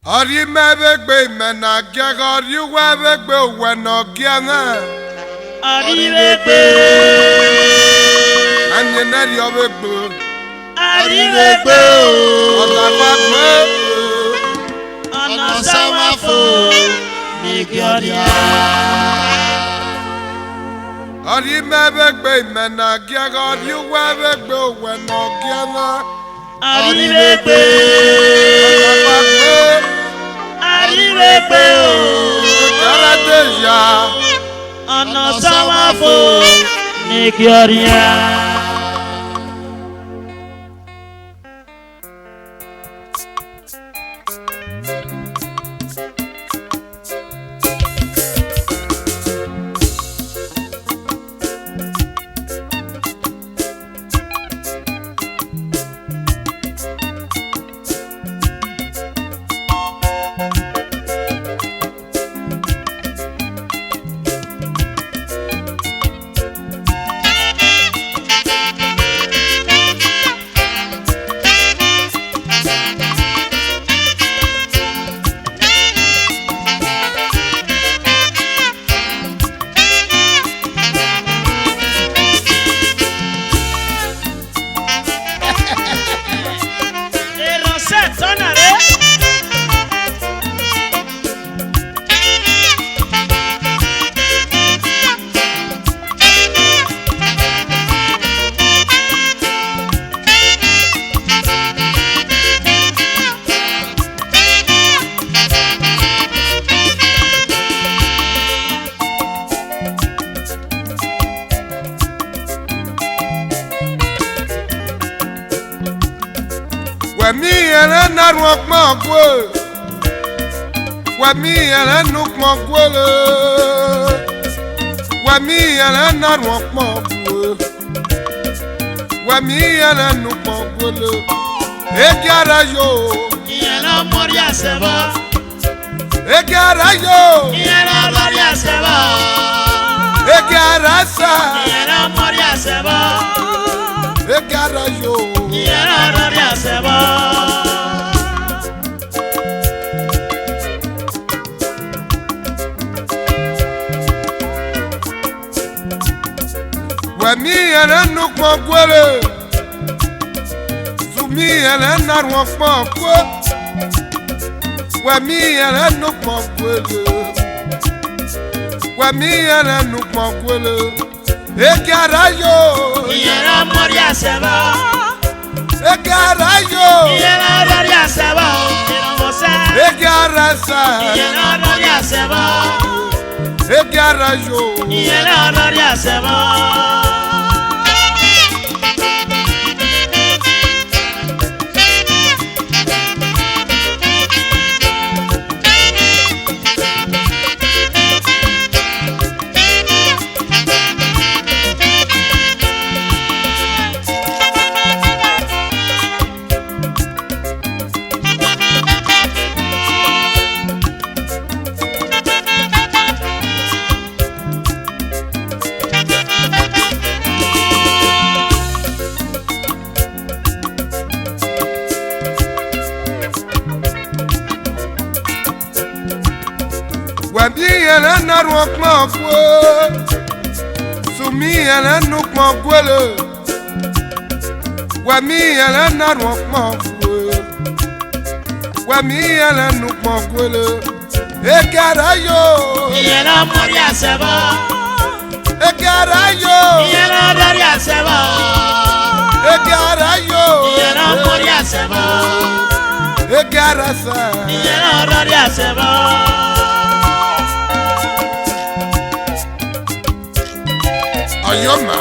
Ari mebegbe mena gegari webegbe weno giana. Ari begbe. Anye neri obegbe. Ari begbe. Otafagbe. Ana samafo. Migioria. Ari mebegbe mena gegari webegbe weno giana. Ari begbe. Otafagbe. Ari begbe. Karadeja. Ana samafo. Migioria. Wemi ele na rokma gwe. Wemi ele nukma gwe le. Wemi ele na rokma gwe. Wemi ele nukma gwe le. Egiara yo. Yena moria seba. Egiara yo. Yena moria seba. Egiara sa. Yena moria seba. Egiara yo. Yena moria seba. Wemi ele nukma gwe le. Sumi ele na rokma gwe. Wemi ele nukma gwe le. Wemi ele nukma gwe le. Egiara yo. Yena moria seba. Egiara yo. Yena moria seba. Yena mosa. Egiara sa. Yena moria seba. Egiara yo. Yena moria seba. Wemi ele na rokma gwe. Sumi ele nukma gwe le. Wemi ele na rokma gwe. Wemi ele nukma gwe le. Egiara yo. Yena moria seba. Egiara yo. Yena moria seba. Egiara yo. Yena moria seba. Egiara sa. Yena moria seba. Ayoma.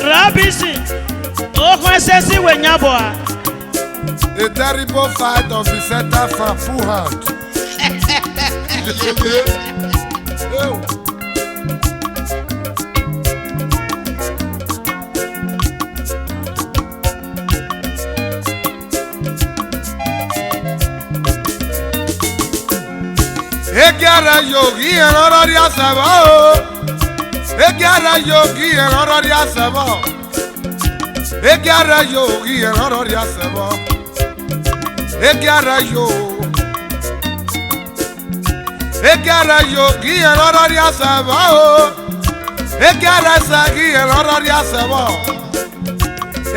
Rabisi. Ojo sesi wenyaboa. A terrible fight of the center for full hand. Egiara yogi erorori asaba. Egiara yogi erorori asaba. Egiara yogi erorori asaba. Ekiara yo kiye lorori asebo Ekiara sa kiye lorori asebo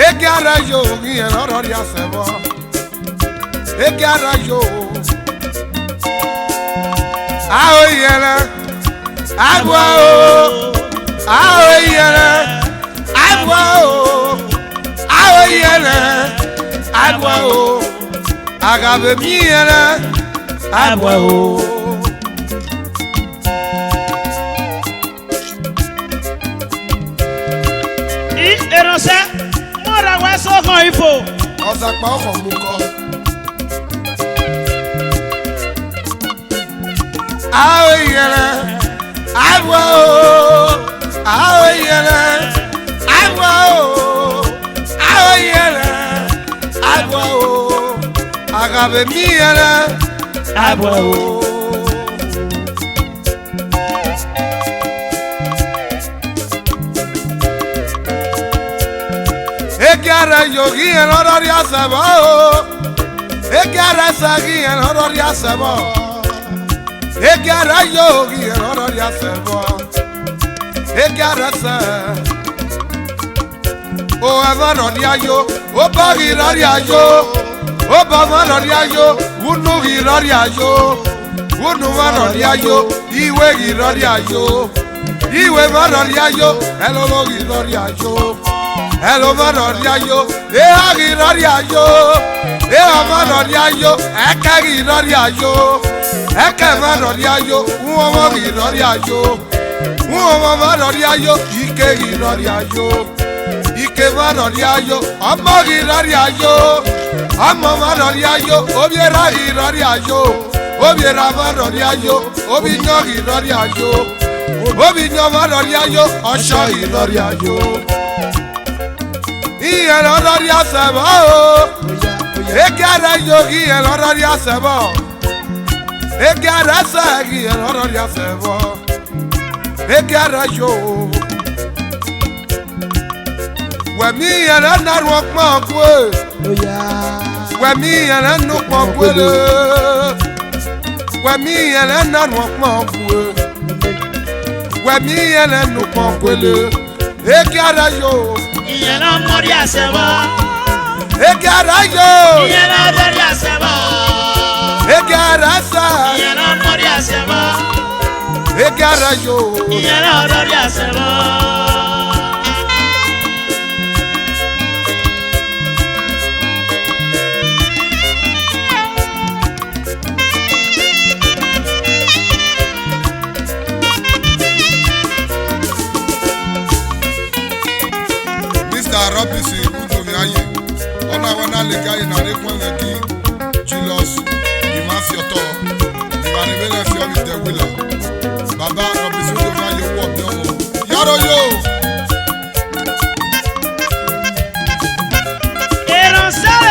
Ekiara yo kiye lorori asebo Ekiara yo Aho yele Agwa o Aho yele Agwa o Aho yele Agwa o Agabe mi yele Agwa o Ìránṣẹ́ mọ́ra wá sọ́kàn ifo. Ọ̀sàpá ọkọ̀ mú kọ́. Àwọn ìyẹrẹ àgbọ̀ o. Àwọn ìyẹrẹ àgbọ̀ o. Àwọn ìyẹrẹ àgbọ̀ o. Àgàbẹ̀ mi yẹrẹ àgbọ̀ o. Ekiara yogi en horror ya sabo Ekiara sagi en horror ya sabo Ekiara yogi en horror ya sabo Ekiara sa O avano dia yo O bagi raria yo O bavano dia yo Unu giraria yo Unu vano dia yo Iwe giraria yo Iwe vano dia yo Hello giraria yo Hello manoria yo, giraria yo, manoria yo, giraria yo, manoria yo, giraria yo, manoria yo, giraria yo, manoria yo, giraria yo, manoria yo, obiera giraria yo, obiera manoria yo, obinyo giraria yo, obinyo manoria yo, osho giraria yo. Y el horror ya se va, Ekiara yogi el horror ya se va, Ekiara sagi el horror ya se va, Ekiara yo. Wemi el anar wakma kwe, Wemi el anu kwa kwele, Wemi el anar wakma kwe, Wemi el anu kwa kwele, Ekiara yo. Ìyẹnà mọ́rí àṣẹwọ́. Ekiara yo. Ìyẹnà lórí àṣẹwọ́. Ekiara sa. Ìyẹnà mọ́rí àṣẹwọ́. Ekiara yo. Ìyẹnà lórí àṣẹwọ́. Robinson Udomiaye ọ̀nà àwọn àlẹ́gá ìnáre fún ẹ̀kí Julius Imafioto ìbánibẹ́lẹ̀ fi ọ̀rìn tẹ̀wílà bàbá Robinson Udomiaye wọ̀ bí ọmọ yàrá yóò. Ìránṣẹ́.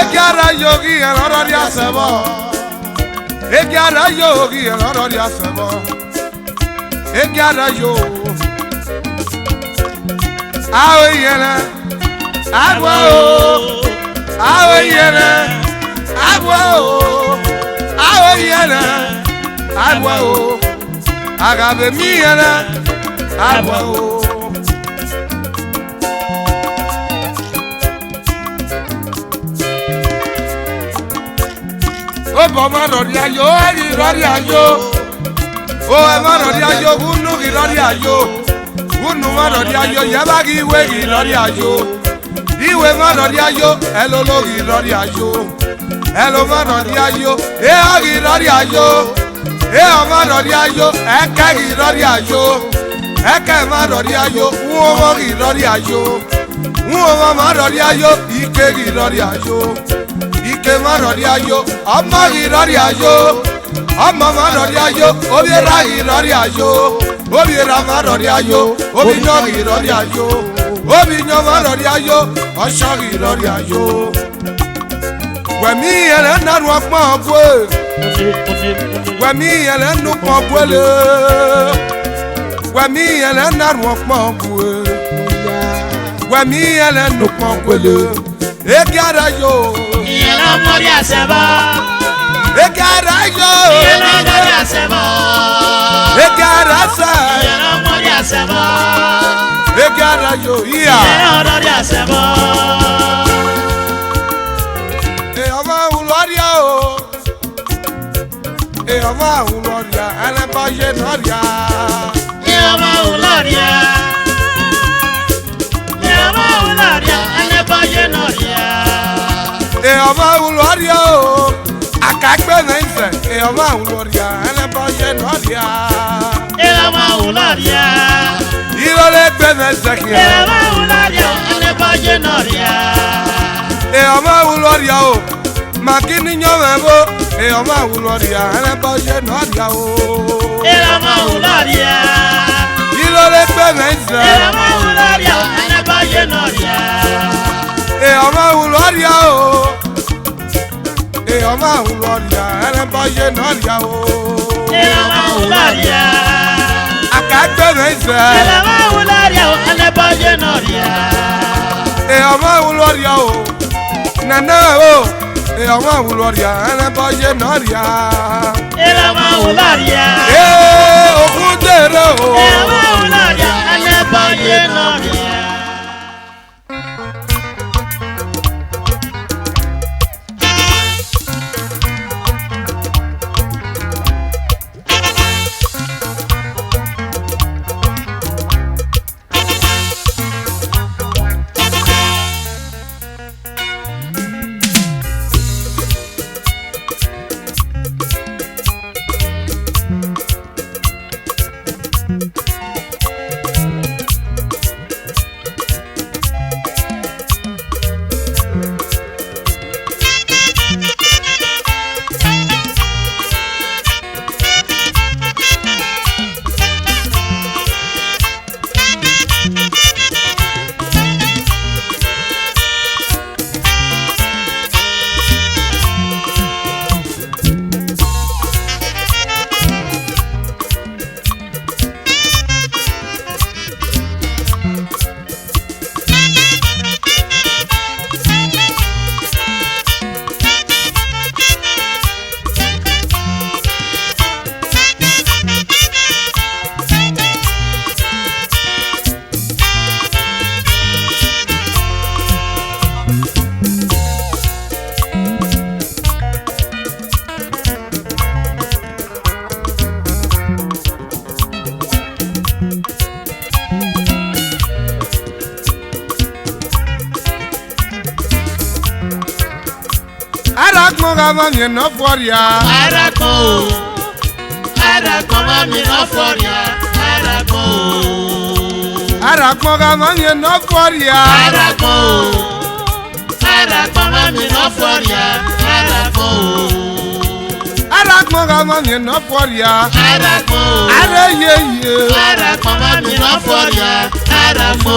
Ekiara yogi el horror ya se va. Ekiara yogi el horror ya se va. Ekiara yo. Awe yele, agwa o. Awe yele, agwa o. Awe yele, agwa o. Agabe mi yele, agwa o. Bọ̀mọ̀ lọ́rí ayọ̀ ẹ̀yìn lọ́rí ayọ̀ o e ma ro dia yo unu gi ro dia yo unu ma ro dia yo ya ba gi we gi ro dia yo iwe ma ro dia yo elo lo gi ro dia yo elo ma ro dia yo e a gi ro dia yo e a ma ro dia yo e ka gi ro dia yo e ka ma ro dia yo wo mo gi ro dia yo wo ma ro dia yo ike gi ro dia yo ike ma ro dia yo amma gi ro dia yo amma ma ro dia yo obi ra gi ro dia yo obi ra ma ro dia yo obi no gi ro dia yo obi no ma ro dia yo osho gi ro dia yo wemi ele na ru opon bo wemi ele nu pon bo le wemi ele na ru opon bo wemi ele nu pon bo le e gara yo Yelo mori asebo. e gara yo Yelo mori asebo. e gara sa Yelo mori asebo. e gara yo iya Yelo mori asebo. e ama uloria o e ama uloria ele ba ye noria Yelo mori uloria. Yelo mori uloria. Ane boye noria. e ama uloria o akagbe na nse e ama uloria ele ba ye noria Yelo mori uloria. irole gbe na nse ki Yelo mori uloria. Ane boye noria. e ama uloria o makini nyome bo e ama uloria ele ba ye noria o Yelo mori uloria. irole gbe na nse Yelo mori uloria. Ane boye noria. e ama uloria o e ama uloria ele ba ye noria o Yelo mori uloria. akagbe na nse Yelo mori uloria. Ane boye noria. e ama uloria o nana o e ama uloria ele ba ye noria Yelo mori uloria. e okudere o Yelo mori uloria. Ane boye noria. arakmo ga ma mi no foria Arako, Arako mami no foria. Arako, arakmo ga ma mi no foria Arako, Arako mami no foria. Arako, arakmo ga ma mi no foria Arako, are ye Arako mami no foria. Arako.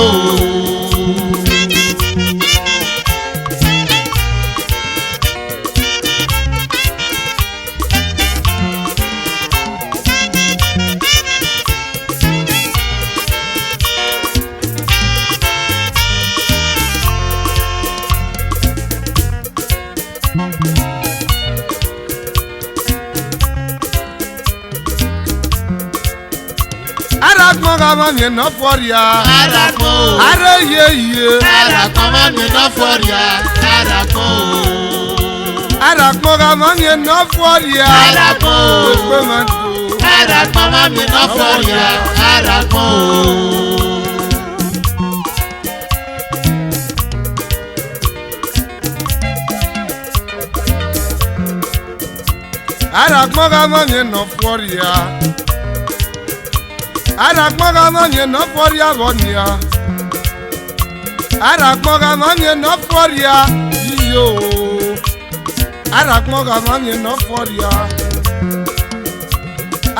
arakmo ga ma mi no foria Arako, are ye Arako mami no foria. Arako, arakmo ga ma mi no foria Arako, pe ma do Arakpon mami no for ya. Arakpon. Arakpon ga mami no for ya. Arakpon ga mami no for ya bonia. Arakpon ga mami no for ya. Yo. Arakpon ga mami no for ya.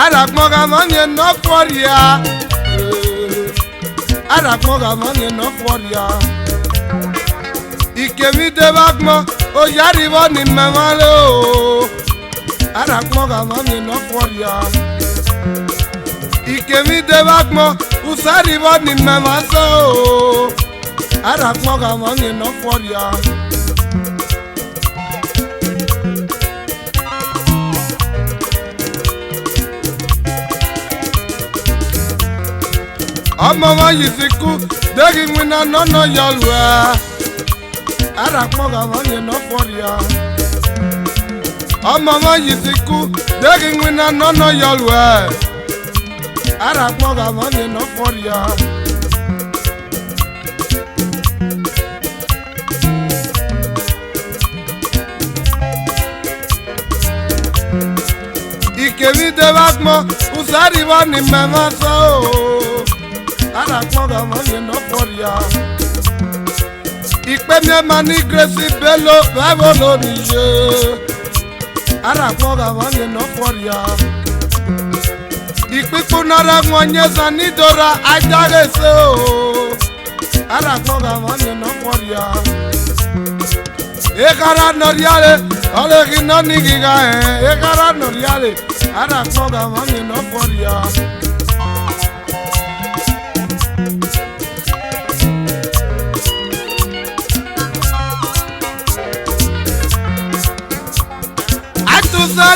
Arakpon ga mami no for ya. Arakpon ga mami no for ya. Ikemi de bagmo o yaribo ni memalo. Arakpon ga mami no for ya. Ikemi de bagmo usaribo ni memaso. Arakpon ga mami no for ya. Ọmọ wa yìí ti kú dégì wíná nọ́nà yọlù ẹ̀. Arakpon ga mami no for ya. Ọmọ wa yìí ti kú dégì wíná nọ́nà yọlù ẹ̀. Arakpon ga mami no for ya. Ikemi de bagmo usaribo ni memaso. Arakpon ga mami no for ya. Ipe mi ma ni Grace Bello Bible ni ye. Arakpon ga mami no for ya. Ipe kunara mwanye sanidora ajare se o. Arakpon ga mami no for ya. Ekara noriale ole kino ni giga ekara noriale. Arakpon ga mami no for ya.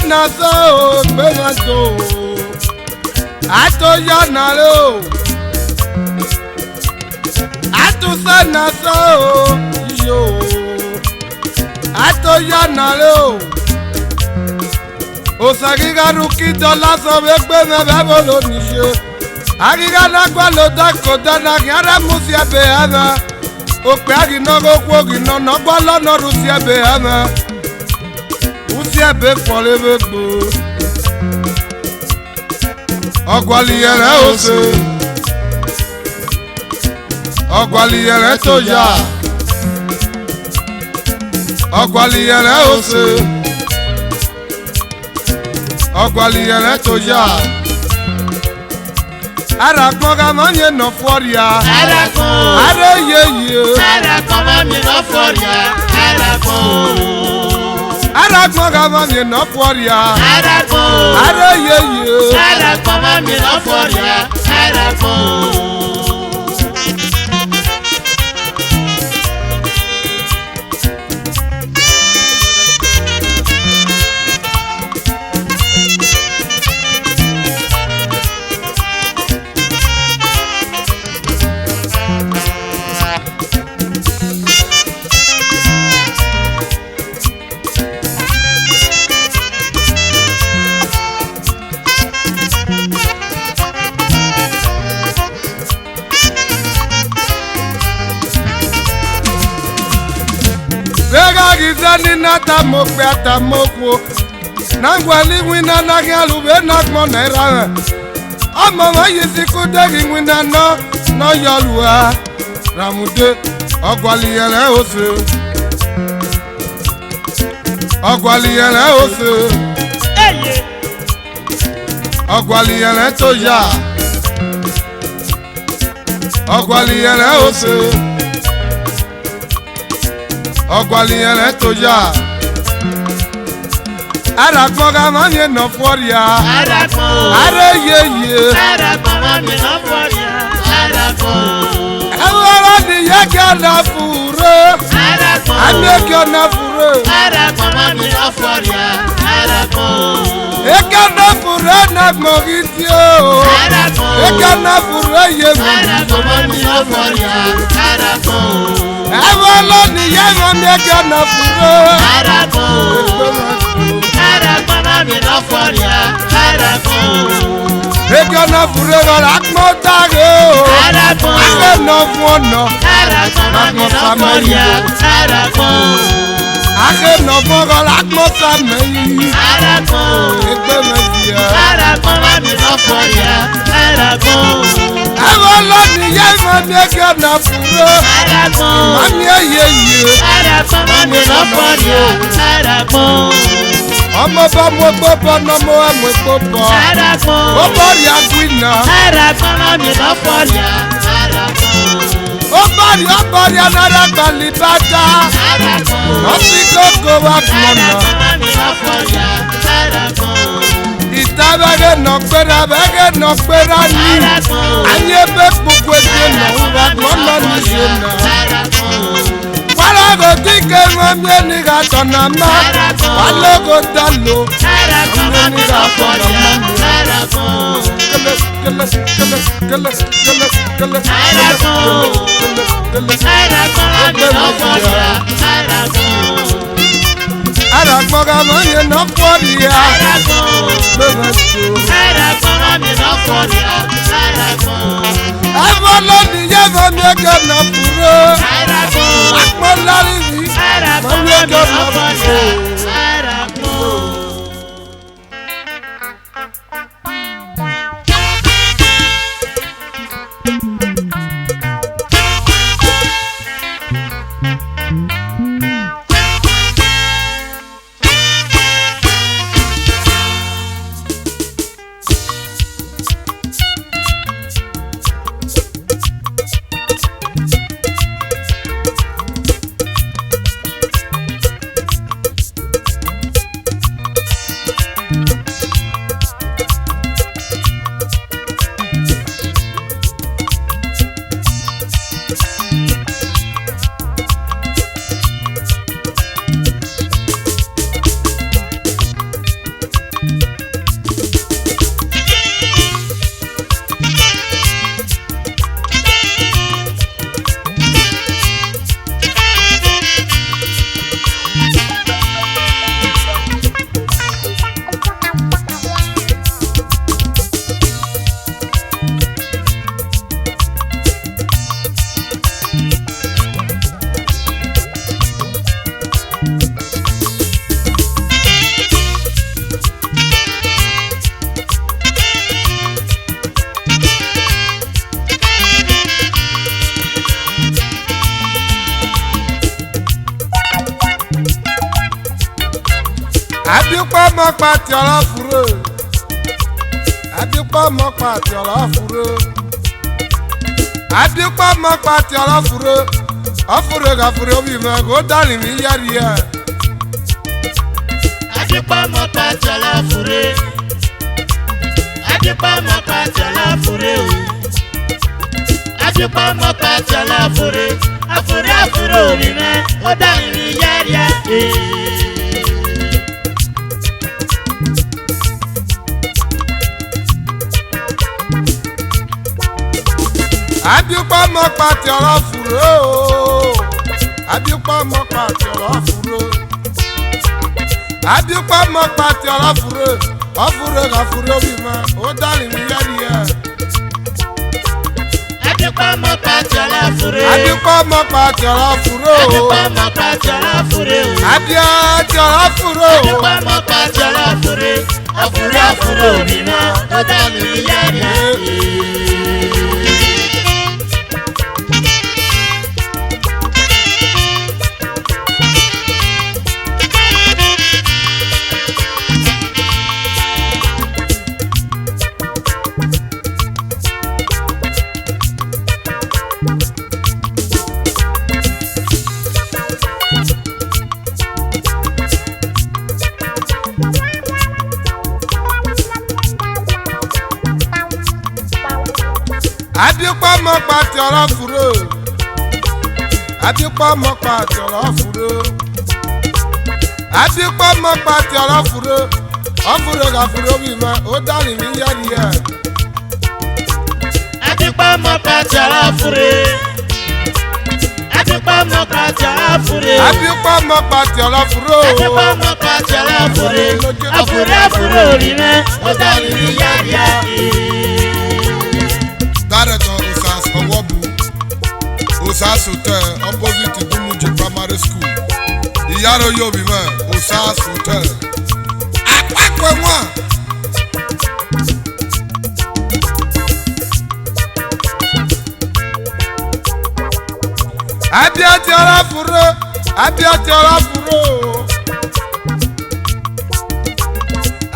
Na so benato ato ya na lo ato sana so yo ato ya na lo osagiga ruki dola so begbe me bolo ni se agiga na gwa lo da ko da na ara musi ebe ama o pe agi no go kwo gi no no gwa lo no rusi ebe ama ebe fọlebe gbo ọgwaliyere ose ọgwaliyere tó yá ọgwaliyere ose ọgwaliyere tó yá Arakpon ga mami no for ya. Arakpon. Areyeye. Arakpon mami no for ya. Arakpon. Arakpon ga mami no for ya. Arakpon. Areyeye. Arakpon mami no for ya. Arakpon. Vega gizani nata mokwe ata mokwo Nangwali wina nagi alube nakmo naira Ama wa yisiku degi wina no yolua Ramude ogwali yele ose Ogwali yele ose Ogwali yele toya Ogwali yele ose Ogwaliyere tó yá. Arakpon ga mami no for ya. Arakpon. Areyeye. Arakpon mami no for ya. Arakpon. Ewara di yeke na fure. Arakpon. Ameke na fure. Arakpon mami no for ya. Arakpon. Eke na fure na mogitio. Arakpon. Eke na fure ye mo. Arakpon mami no for ya. Arakpon. Ewara di yeke na fure. Arakpon. Arakpon mami no foria, arapon. Ege na fure la kmotage o. Arapon. Ake no funo. Arapon mami no foria, arapon. Ake no funo la kmosame. Arapon. Egbe media. Arapon mami no foria, arapon. Ewo lo ni ye mami ege na fure. Arapon. Mami ye. Arapon mami no foria, arapon. Ọmọ bá mo gbọ́bọ̀ náà mo ẹ̀ mo gbọ́bọ̀. Arapon. Ó bọ̀rì àgbìnà. Arapon mami no foria, arapon. Ó bọ̀rì anára gbàlì bàtà. Arapon. Lọ́sí kókó wa gbọ̀nà. Arapon mami no foria, arapon. Ìta bẹ́gẹ̀ nà gbéra bẹ́gẹ̀ nà gbéra ní. Arapon. Ayé bẹ́ gbogbo ẹgbẹ́ nà wúwa gbọ́nà ní ṣe nà. Arapon. Wàlọ́gò tí kéwọ́n mi ẹni ká tọ̀nà má. Wàlọ́gò dá lò. Arapon mami no foria, arapon. Kele. Arapon mami no foria, arapon. Arapọ̀gà mọ̀ yẹn nà fọ́ọ̀rìà. Arapon. Bẹ́ẹ̀ tó. Arapon mami no foria, arapon. Ẹ̀fọ́ lónìí yẹ́ fọ́ mi ẹ̀kẹ́ nà fúró. Arapon. Àpọ̀ lárí mi. Arapon Mọ̀ mi mami ẹ̀kẹ́ no nà foria, fúró. arapon. Adúpọ̀ mọ́ pàtì ọ̀rọ̀ fúró. Adúpọ̀ mọ́ pàtì ọ̀rọ̀ fúró. Adúpọ̀ mọ́ pàtì ọ̀rọ̀ fúró. Ọ̀fúró kàfúró bí mọ̀ kó dárìn mí yẹ́rì ẹ̀. Adúpọ̀ mọ́ pàtì ọlọ́fúré. Adúpọ̀ mọ́ pàtì ọlọ́fúré o. Adúpọ̀ mọ́ pàtì ọlọ́fúré. Afúré òní mẹ́, ó dárìn mí yẹ́rì ẹ̀. Adúpọ̀ mọ́ pàtì ọ̀rọ̀ fúró. Adúpọ̀ mọ́ pàtì ọ̀rọ̀ fúró. Adúpọ̀ mọ́ pàtì ọ̀rọ̀ fúró. Ọ̀fúró kàfúró bí mọ̀ ó dárìn mí yẹ́rì ẹ̀. Adúpọ̀ mọ́ pàtì ọlọ́fúré. Adúpọ̀ mọ́ pàtì ọ̀rọ̀ fúró. Adúpọ̀ mọ́ pàtì ọlọ́fúré o. Adúpọ̀ ọ̀rọ̀ fúró. Adúpọ̀ mọ́ pàtì ọlọ́fúré. Afúré òní mẹ́, ó dárìn mí yẹ́rì ẹ̀. Adúpọ̀ mọ́ pàtì ọ̀rọ̀ fúró. Adúpọ̀ mọ́ pàtì ọ̀rọ̀ fúró. Adúpọ̀ mọ́ pàtì ọ̀rọ̀ fúró. Ọ̀fúró kàfúró bí mọ̀ ó dárìn mí yẹ́rì ẹ̀. Adúpọ̀ mọ́ pàtì ọlọ́fúré. Abipa mo pati ọlọ́fure. Abipa mo pati ọlọ́fure. Abipa mo pati ọlọ́fure. Afure afure òrìrẹ́. Ó dàbí ní yáyá. Director Osas Owobu. Osas Hotel opposite Idumuji Primary School. Ìyáró yóò bí mẹ́ Osas Hotel. Àpapọ̀ wọn. Abiati ọlọ́fure. Abiati ọlọ́fure.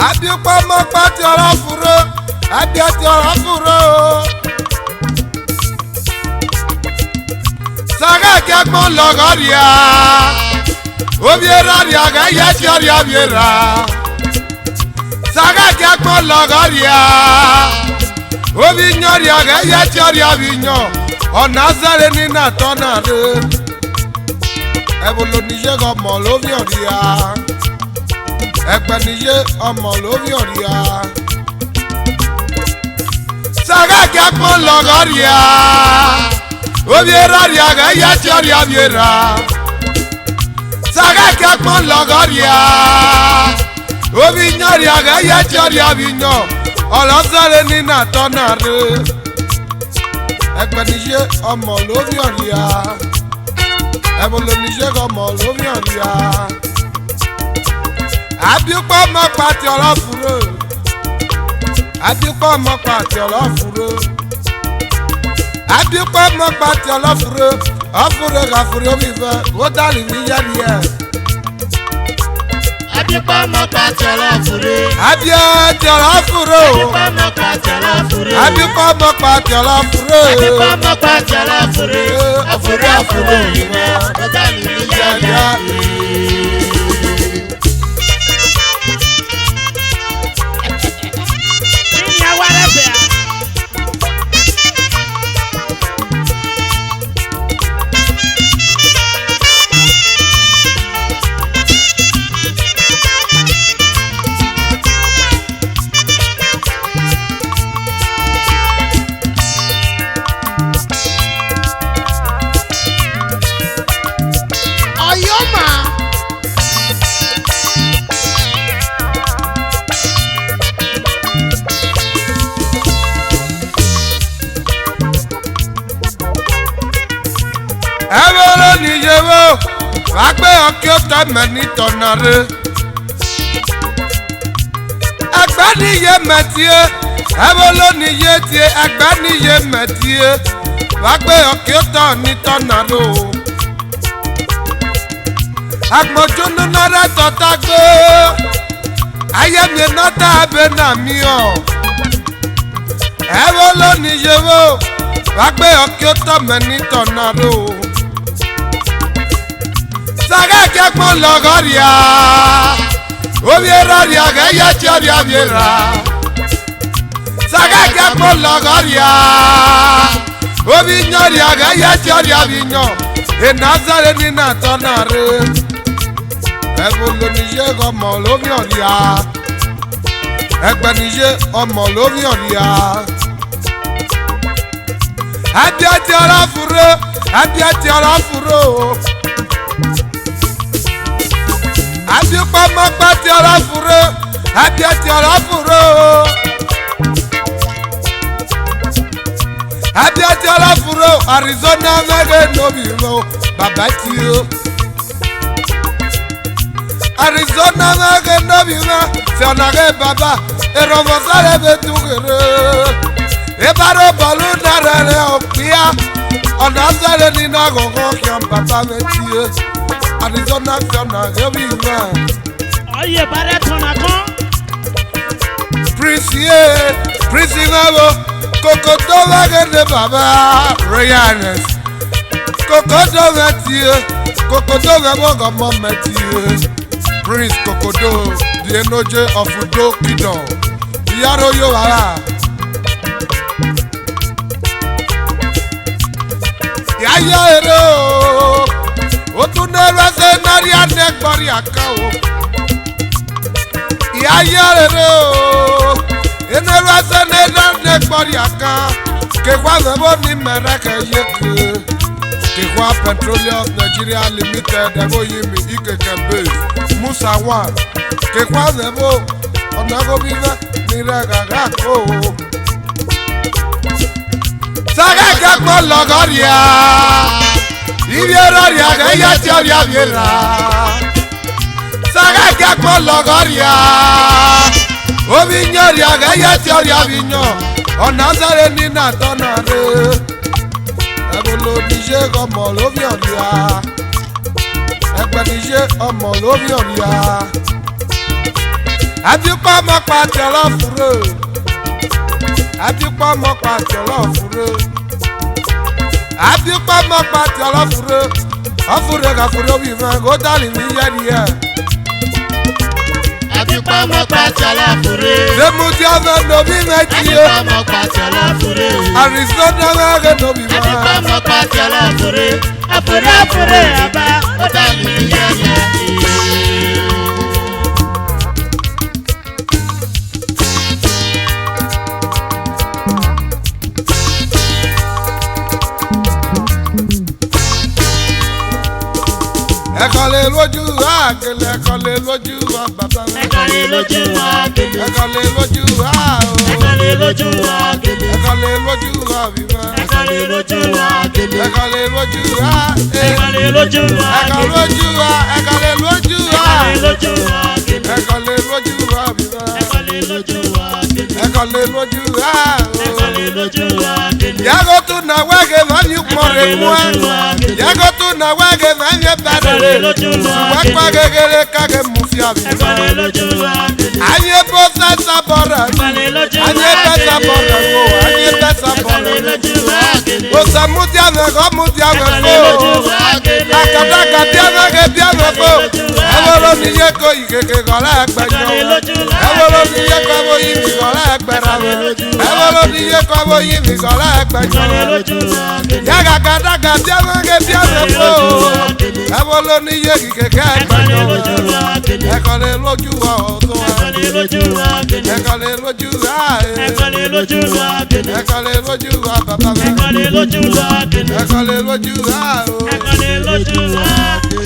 Abipa mo pati ọlọ́fure. Abiati ọlọ́fure. Saga kiakmon logoria. Obiera riaga yachioria biera. Saga kiakmon logoria. Obinyoriaga yachioria binyo. Onazare ni na tonare. Ebolonije gomo lovioria. Ekbenije omo lovioria. Saga kiakmon logoria. Obiera riaga yachioria biera. Saga kiakmon logoria. Obinyoriaga yachioria binyo. Onazare ni na tonare. Ekbenije ọmọ lórí ọ̀rìà. Ebolonije ọmọ lórí ọ̀rìà. Abipa ọmọ pati ọlọ́fure. Abipa ọmọ pati ọlọ́fure. Abipa ọmọ pati ọlọ́fure. Ọfure kàfure omi fẹ́. Ó dàlí ní yẹ́niyẹ́. Abipa mo pati ọlọ́fure. Abiati ọlọ́fure. Abipa mo pati ọlọ́fure. Abipa ọmọ pati ọlọ́fure. Abipa mo pati ọlọ́fure. Afure afure òrìrẹ́. Ó dàbí ní yáyá. Ebolonije wo. Wàgbé ọkẹ́ ọ̀tá mẹ́ni tọ̀nàre. Agbaniye mẹ́tìẹ́. Ebolonije tiẹ̀ agbaniye mẹ́tìẹ́. Wàgbé ọkẹ́ ọ̀tá ní tọ̀nàre o. Agbọ̀jọ́nù náírà tọ́ta gbé. Ayẹ̀mí náta abẹ́ nà mí ọ̀. Ebolonije wo. Wàgbé ọkẹ́ ọ̀tá mẹ́ni tọ̀nàre o. Saga kiakmon logoria. Obiera riaga yachioria biera. Saga kiakmon logoria. Obinyoriaga yachioria binyo. Enazare ni na tonare. Ebolonije ọmọ lovioria. Ekbenije ọmọ lovioria. Abiati ọlọ́fure. Abiati ọlọ́fure. Abipa mo pati ọlọ́fure. Abiati ọlọ́fure. Abiati ọlọ́fure. Arizona mege nobi lo baba ti o. Arizona mege nobi lo fionare baba. Eromosare betugere. Ebaro bolu narere opia. Onazare ni na gogo kiam baba metie. Arizona fiona yobi ma. Oye bare tona kan. Prince Ngabo. Kokoto wagene baba. Royalness. Kokoto metie. Kokoto Ngabo gomo metie. Prince Kokoto. The Enoje of Udo Kingdom. Ìyáró yóò wá. Yaya ero. Otunero se naria negbori akawo. Yaya ero. Enero se naria negbori aka. Ke kwa mebo ni mereke yeke. Kekwa Petroleum Nigeria Limited ebo yimi ikeke base Musa Wan Kekwa nebo onago biva niragaga ko Saga kakmo logoria Ibieroria ga yati oria biera Saga kakmo logoria Obinyoria ga yati oria binyo Onazare ni na tonare Ebolo nije ọmọ lóbi ọ̀rìà Ẹgbẹ́ nije ọmọ lóbi ọ̀rìà Àtìpá mọ́ pàtẹ ọlọ́fúró Àtìpá mọ́ pàtẹ ọlọ́fúró Àtìpá mọ́ pàtẹ ọlọ́fúró Ọ̀fúró kàfúró bí fẹ́ kó dálì mí yẹ́ nìyẹ́ Àtìpá mọ́ pàtẹ ọlọ́fúró Sèmùtì ọ̀fẹ́ lóbi méjì yé Àtìpá mọ́ pàtẹ ọlọ́fúró Àrísọ́dọ̀ mẹ́rin lóbi mọ́ Àtìpá mọ́ pàtẹ ọlọ́fúró Àfúró àfúró àbá ó dàbí yẹ́yẹ́ Ẹ̀kọ́lé lójú àkèlè ẹ̀kọ́lé lójú bàbá mi. Ẹ̀kọ́lé lójú àkèlè. Ẹ̀kọ́lé lójú àò. Ẹ̀kọ́lé lójú àkèlè. Ẹ̀kọ́lé lójú àbímọ. Ẹ̀kọ́lé lójú àkèlè. Ẹ̀kọ́lé lójú à. Ẹ̀kọ́lé lójú àkèlè. Ẹ̀kọ́lé lójú à. Ẹ̀kọ́lé lójú à. Ẹ̀kọ́lé lójú àkèlè. Ẹ̀kọ́lé lójú àbímọ. Ẹ̀kọ́lé lójú àkèlè. Ẹ̀kọ́lé lójú àò. Ẹ̀kọ́lé lójú àkèlè. Yàgò tún náà wẹ́gẹ̀ máa ń kpọ̀rẹ̀ mú ẹ. Yàgò tún náà wẹ́gẹ̀ máa ń yẹ bẹ̀rẹ̀. Wẹ́pẹ́ gẹ́gẹ́rẹ́ kágẹ́ mú fi àbí. Ẹ̀kọ́lé lójú àkèlè. Ayé bó sẹ́sà bọ̀rẹ̀. Ẹ̀kọ́lé lójú Ayé bẹ́sà bọ̀rẹ̀ wò. Ayé bẹ́sà Ẹ̀kọ́lé bọ̀rẹ̀. lójú àkèlè. Òsè múti àmẹ́kọ́ múti Ẹ̀kọ́lé àmẹ́kọ́. lójú àkèlè. Àkàtàkà tí àmẹ́kẹ́ bí àmẹ́kọ́. Ẹ̀wọ̀rọ̀ ni yẹ kó ìkèkè kọ̀lẹ́ ẹgbẹ̀jọ. Ẹ̀wọ̀rọ̀ ni yẹ kó ẹbọ yìí mi kọ̀lẹ́ ẹgbẹ̀rẹ̀. Ẹ̀wọ̀rọ̀ ni yẹ kó ẹbọ yìí mi kọ̀lẹ́ ẹgbẹ̀jọ. Ẹ̀kọ́lé lójú àkèlè. Yàgàkàtàkà tí àmẹ́kẹ́ bí àmẹ́kọ́. Ẹ̀wọ̀rọ̀ ni yẹ ìkèkè Ẹ̀kọ́lé ẹgbẹ̀jọ. lójú àkèlè. Ẹ̀kọ́lé lójú ọ̀tún. Ẹ̀kọ́lé lójú àkèlè. Ẹ̀kọ́lé lójú ààyè. Ẹ̀kọ́lé lójú àkèlè. Ẹ̀kọ́lé lójú bàbá mi. Ẹ̀kọ́lé lójú àkèlè. Ẹ̀kọ́lé lójú ààyè. Ẹ̀kọ́lé lójú àkèlè.